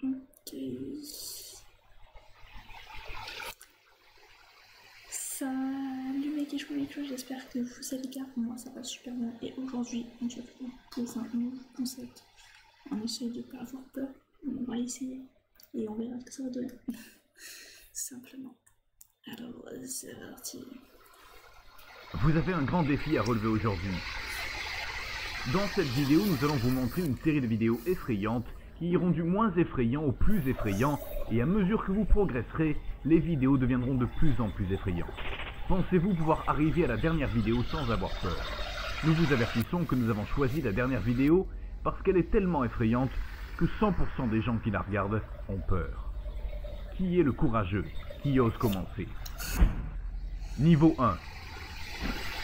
Ok. Salut mes Kishmomicho, j'espère que vous allez bien. Pour moi ça va super bien. Et aujourd'hui, on se retrouve pour un nouveau concept. On essaye de pas avoir peur. On va essayer. Et on verra ce que ça va donner. Simplement. Alors, c'est parti. Vous avez un grand défi à relever aujourd'hui. Dans cette vidéo, nous allons vous montrer une série de vidéos effrayantes qui iront du moins effrayant au plus effrayant, et à mesure que vous progresserez, les vidéos deviendront de plus en plus effrayantes. Pensez-vous pouvoir arriver à la dernière vidéo sans avoir peur? Nous vous avertissons que nous avons choisi la dernière vidéo parce qu'elle est tellement effrayante que 100% des gens qui la regardent ont peur. Qui est le courageux qui ose commencer? Niveau 1.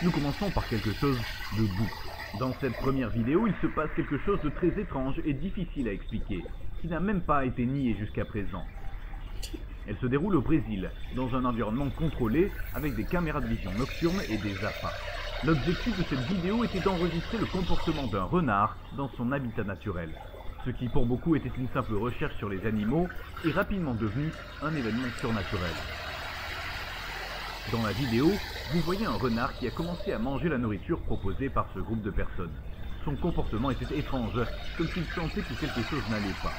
Nous commençons par quelque chose de doux. Dans cette première vidéo, il se passe quelque chose de très étrange et difficile à expliquer, qui n'a même pas été nié jusqu'à présent. Elle se déroule au Brésil, dans un environnement contrôlé, avec des caméras de vision nocturne et des appâts. L'objectif de cette vidéo était d'enregistrer le comportement d'un renard dans son habitat naturel. Ce qui pour beaucoup était une simple recherche sur les animaux, est rapidement devenu un événement surnaturel. Dans la vidéo, vous voyez un renard qui a commencé à manger la nourriture proposée par ce groupe de personnes. Son comportement était étrange, comme s'il sentait que quelque chose n'allait pas.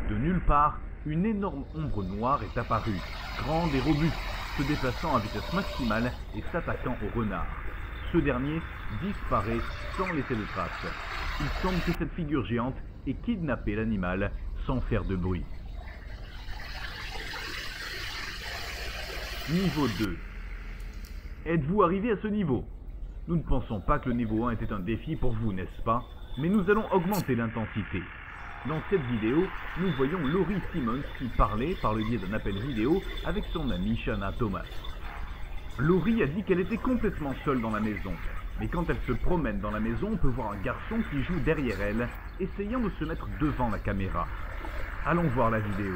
De nulle part, une énorme ombre noire est apparue, grande et robuste, se déplaçant à vitesse maximale et s'attaquant au renard. Ce dernier disparaît sans laisser de traces. Il semble que cette figure géante ait kidnappé l'animal sans faire de bruit. Niveau 2. Êtes-vous arrivé à ce niveau? Nous ne pensons pas que le niveau 1 était un défi pour vous, n'est-ce pas? Mais nous allons augmenter l'intensité. Dans cette vidéo, nous voyons Laurie Simmons qui parlait par le biais d'un appel vidéo avec son amie Shanna Thomas. Laurie a dit qu'elle était complètement seule dans la maison. Mais quand elle se promène dans la maison, on peut voir un garçon qui joue derrière elle, essayant de se mettre devant la caméra. Allons voir la vidéo.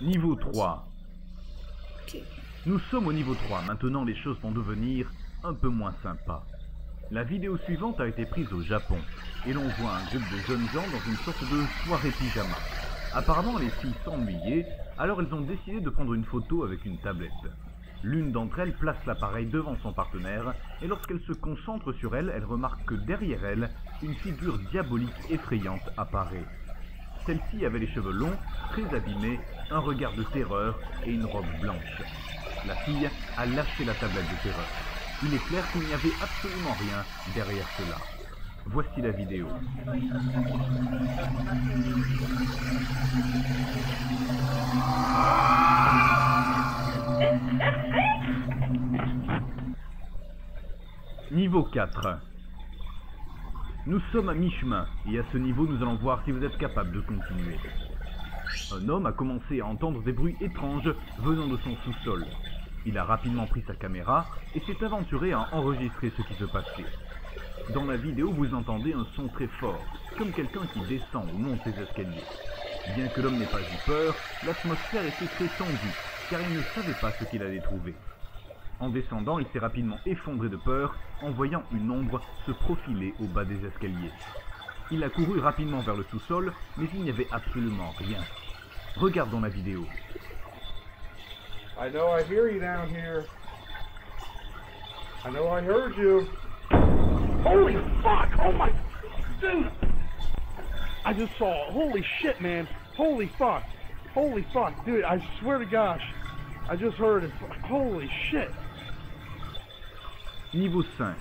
Niveau 3. Ok. Nous sommes au niveau 3, maintenant les choses vont devenir un peu moins sympas. La vidéo suivante a été prise au Japon, et l'on voit un groupe de jeunes gens dans une sorte de soirée pyjama. Apparemment les filles s'ennuyaient, alors elles ont décidé de prendre une photo avec une tablette. L'une d'entre elles place l'appareil devant son partenaire, et lorsqu'elle se concentre sur elle, elle remarque que derrière elle, une figure diabolique effrayante apparaît. Celle-ci avait les cheveux longs, très abîmés, un regard de terreur et une robe blanche. La fille a lâché la tablette de terreur. Il est clair qu'il n'y avait absolument rien derrière cela. Voici la vidéo. Niveau 4. Nous sommes à mi-chemin, et à ce niveau nous allons voir si vous êtes capable de continuer. Un homme a commencé à entendre des bruits étranges venant de son sous-sol. Il a rapidement pris sa caméra et s'est aventuré à enregistrer ce qui se passait. Dans la vidéo, vous entendez un son très fort, comme quelqu'un qui descend ou monte les escaliers. Bien que l'homme n'ait pas eu peur, l'atmosphère était très tendue, car il ne savait pas ce qu'il allait trouver. En descendant, il s'est rapidement effondré de peur en voyant une ombre se profiler au bas des escaliers. Il a couru rapidement vers le sous-sol, mais il n'y avait absolument rien. Regardons la vidéo. I know I hear you down here. I know I heard you. Holy fuck! Oh my... Dude! I just saw... Holy shit, man. Holy fuck. Holy fuck. Dude, I swear to gosh. I just heard it. Holy shit. Niveau 5.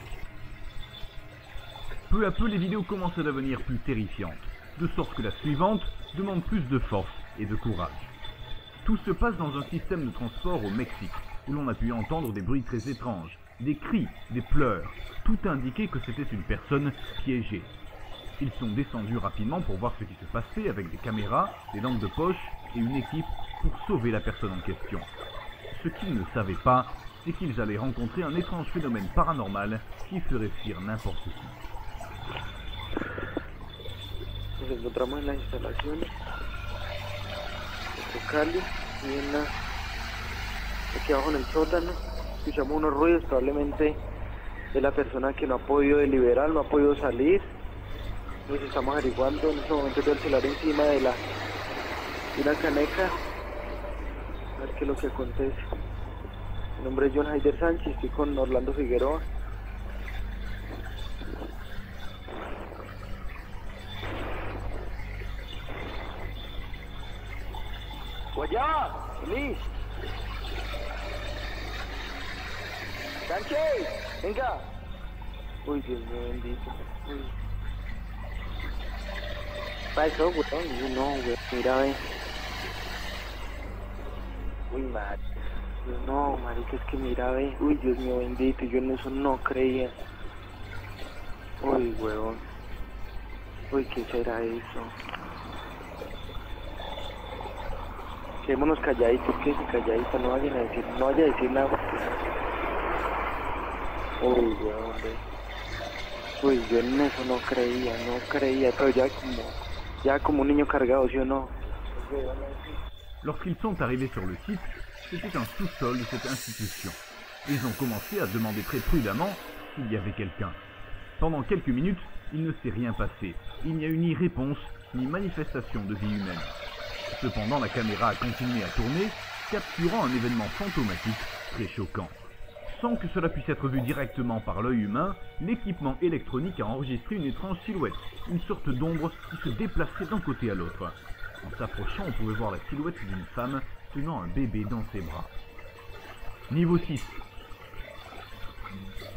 Peu à peu, les vidéos commencent à devenir plus terrifiantes, de sorte que la suivante demande plus de force et de courage. Tout se passe dans un système de transport au Mexique, où l'on a pu entendre des bruits très étranges, des cris, des pleurs. Tout indiquait que c'était une personne piégée. Ils sont descendus rapidement pour voir ce qui se passait avec des caméras, des lampes de poche et une équipe pour sauver la personne en question. Ce qu'ils ne savaient pas, c'est qu'ils allaient rencontrer un étrange phénomène paranormal qui ferait fuir n'importe qui. Nos encontramos en las instalaciones de Cali y aquí abajo en el sótano. Escuchamos unos ruidos, probablemente es la persona que no ha podido deliberar, no ha podido salir. Nos estamos averiguando en este momento del celular encima de una caneca. A ver qué es lo que acontece. Mi nombre es John Haider Sánchez, estoy con Orlando Figueroa. Guayá, Liz. Sánchez, venga. Uy, Dios mío bendito. Uy. Pasó, weón. No, güey, mira, ve. Uy, madre. No, marica, es que mira, ve. Uy, Dios mío bendito, yo en eso no creía. Uy, weón. Uy, ¿qué será eso? Quedémonos calladitos, que calladitos, no vaya a decir nada. Uy, weón, ve. Uy, yo en eso no creía, pero ya como un niño cargado, ¿sí o no? Lorsqu'ils sont arrivés sur le site, c'était un sous-sol de cette institution. Ils ont commencé à demander très prudemment s'il y avait quelqu'un. Pendant quelques minutes, il ne s'est rien passé. Il n'y a eu ni réponse, ni manifestation de vie humaine. Cependant, la caméra a continué à tourner, capturant un événement fantomatique très choquant. Sans que cela puisse être vu directement par l'œil humain, l'équipement électronique a enregistré une étrange silhouette, une sorte d'ombre qui se déplaçait d'un côté à l'autre. En s'approchant, on pouvait voir la silhouette d'une femme tenant un bébé dans ses bras. Niveau 6.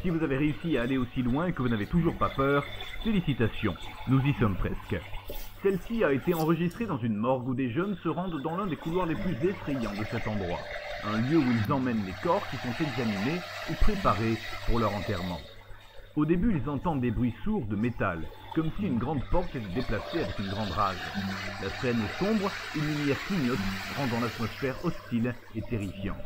Si vous avez réussi à aller aussi loin et que vous n'avez toujours pas peur, félicitations, nous y sommes presque. Celle-ci a été enregistrée dans une morgue où des jeunes se rendent dans l'un des couloirs les plus effrayants de cet endroit. Un lieu où ils emmènent les corps qui sont examinés ou préparés pour leur enterrement. Au début, ils entendent des bruits sourds de métal, comme si une grande porte s'était déplacée avec une grande rage. La scène est sombre, une lumière clignote, rendant l'atmosphère hostile et terrifiante.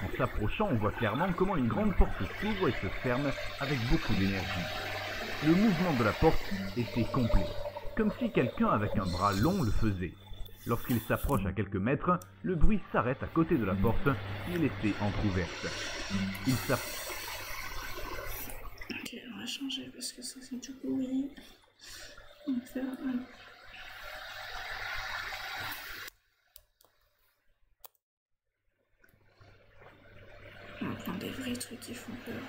En s'approchant, on voit clairement comment une grande porte s'ouvre et se ferme avec beaucoup d'énergie. Le mouvement de la porte était complet, comme si quelqu'un avec un bras long le faisait. Lorsqu'il s'approche à quelques mètres, le bruit s'arrête à côté de la porte qui est laissée entrouverte. Il s'approche. Ok, on va changer parce que ça c'est du bruit. On va faire un... On va prendre des vrais trucs qui font peur.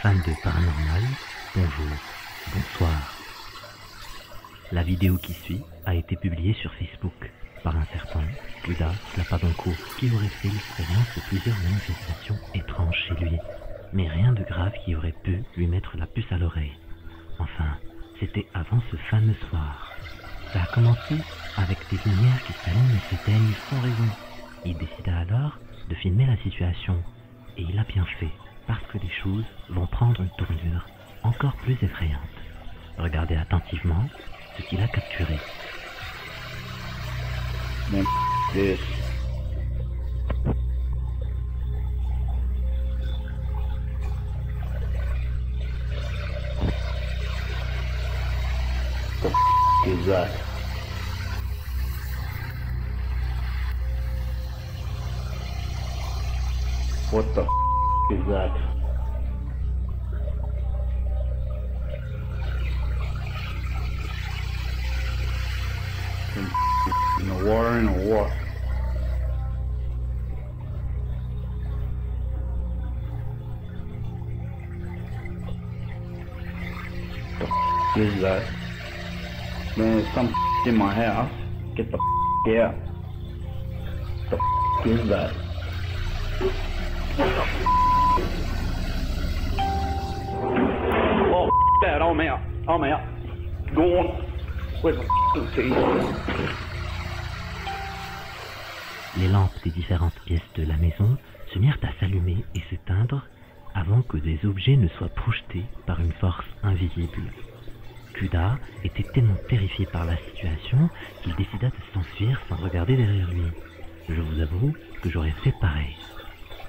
Fans de paranormal, bonjour, bonsoir. La vidéo qui suit a été publiée sur Facebook par un certain Judas Lapabanco qui aurait fait l'expérience de plusieurs manifestations étranges chez lui, mais rien de grave qui aurait pu lui mettre la puce à l'oreille. Enfin, c'était avant ce fameux soir. Ça a commencé avec des lumières qui s'allument et s'éteignent sans raison. Il décida alors de filmer la situation, et il a bien fait, parce que les choses vont prendre une tournure encore plus effrayante. Regardez attentivement ce qu'il a capturé. is that? What the is that? In the water in or what? The is that? Man, there's some in my house. Get the out. The is that? Oh, that, I'm out. I'm out. Gone. Where's my key? Les lampes des différentes pièces de la maison se mirent à s'allumer et s'éteindre avant que des objets ne soient projetés par une force invisible. Kuda était tellement terrifié par la situation qu'il décida de s'enfuir sans regarder derrière lui. Je vous avoue que j'aurais fait pareil.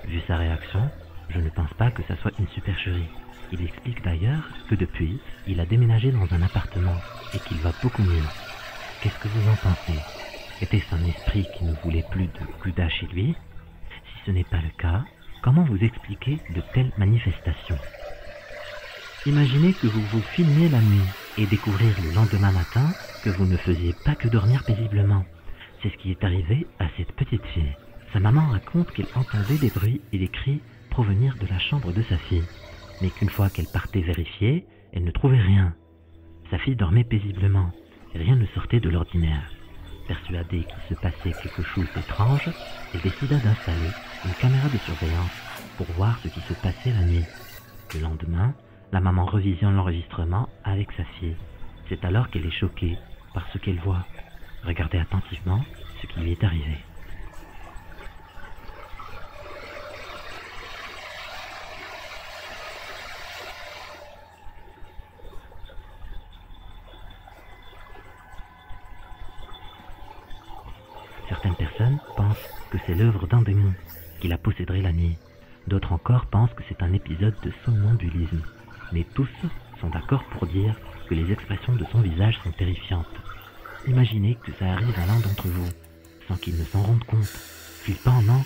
Vu sa réaction, je ne pense pas que ça soit une supercherie. Il explique d'ailleurs que depuis, il a déménagé dans un appartement et qu'il va beaucoup mieux. Qu'est-ce que vous en pensez? Était-ce un esprit qui ne voulait plus de Kuda chez lui? Si ce n'est pas le cas, comment vous expliquez de telles manifestations? Imaginez que vous vous filmiez la nuit et découvrir le lendemain matin que vous ne faisiez pas que dormir paisiblement. C'est ce qui est arrivé à cette petite fille. Sa maman raconte qu'elle entendait des bruits et des cris provenir de la chambre de sa fille, mais qu'une fois qu'elle partait vérifier, elle ne trouvait rien. Sa fille dormait paisiblement, et rien ne sortait de l'ordinaire. Persuadée qu'il se passait quelque chose d'étrange, elle décida d'installer une caméra de surveillance pour voir ce qui se passait la nuit. Le lendemain, la maman revisionne l'enregistrement avec sa fille. C'est alors qu'elle est choquée par ce qu'elle voit. Regardez attentivement ce qui lui est arrivé. Certaines personnes pensent que c'est l'œuvre d'un démon qui la posséderait la nuit. D'autres encore pensent que c'est un épisode de somnambulisme. Mais tous sont d'accord pour dire que les expressions de son visage sont terrifiantes. Imaginez que ça arrive à l'un d'entre vous, sans qu'il ne s'en rende compte. Flippant, non?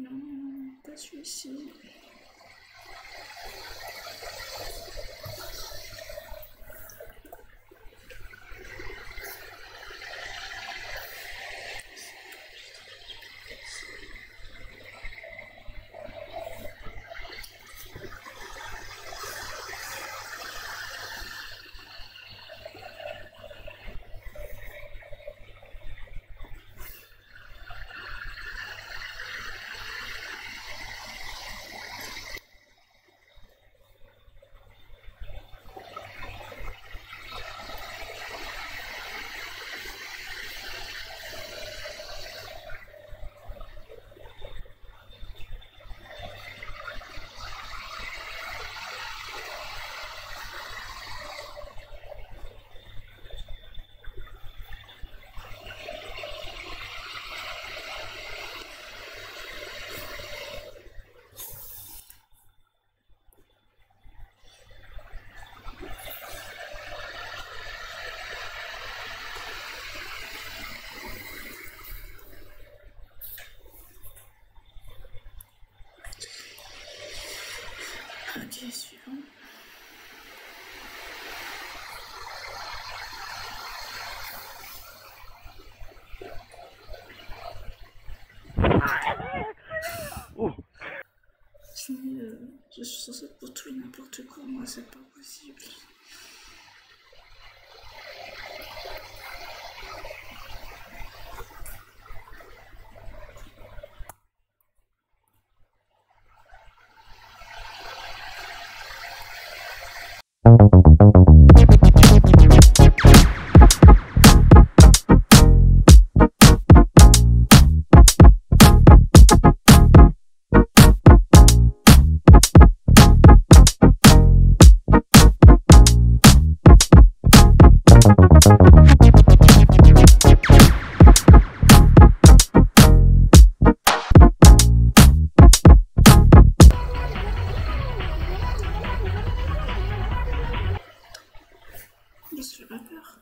Non, pas celui-ci. Ok, suivant. Je suis censée pour tout et n'importe quoi, moi c'est pas possible. Mais ça fait pas peur.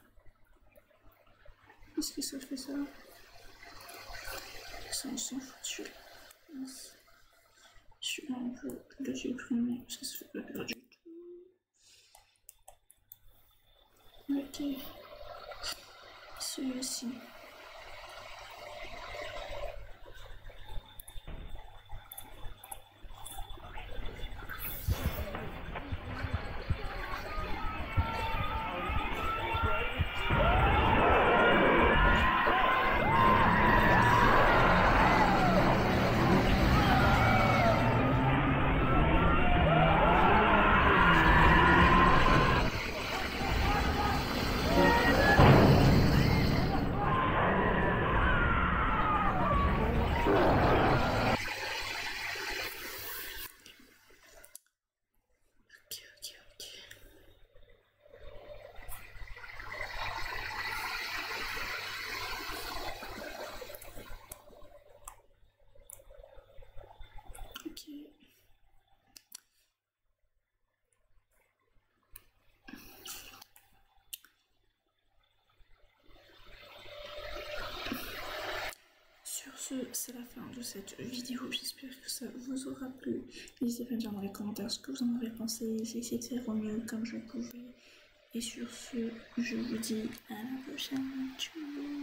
Qu'est-ce que ça fait ça? Ça on s'en fout. Je suis là un peu le supprimer parce que ça fait pas peur du tout. Ok. Celui-ci. Sur ce, c'est la fin de cette vidéo. J'espère que ça vous aura plu. N'hésitez pas à me dire dans les commentaires ce que vous en avez pensé. J'ai essayé de faire au mieux comme je pouvais. Et sur ce, je vous dis à la prochaine. Tchou.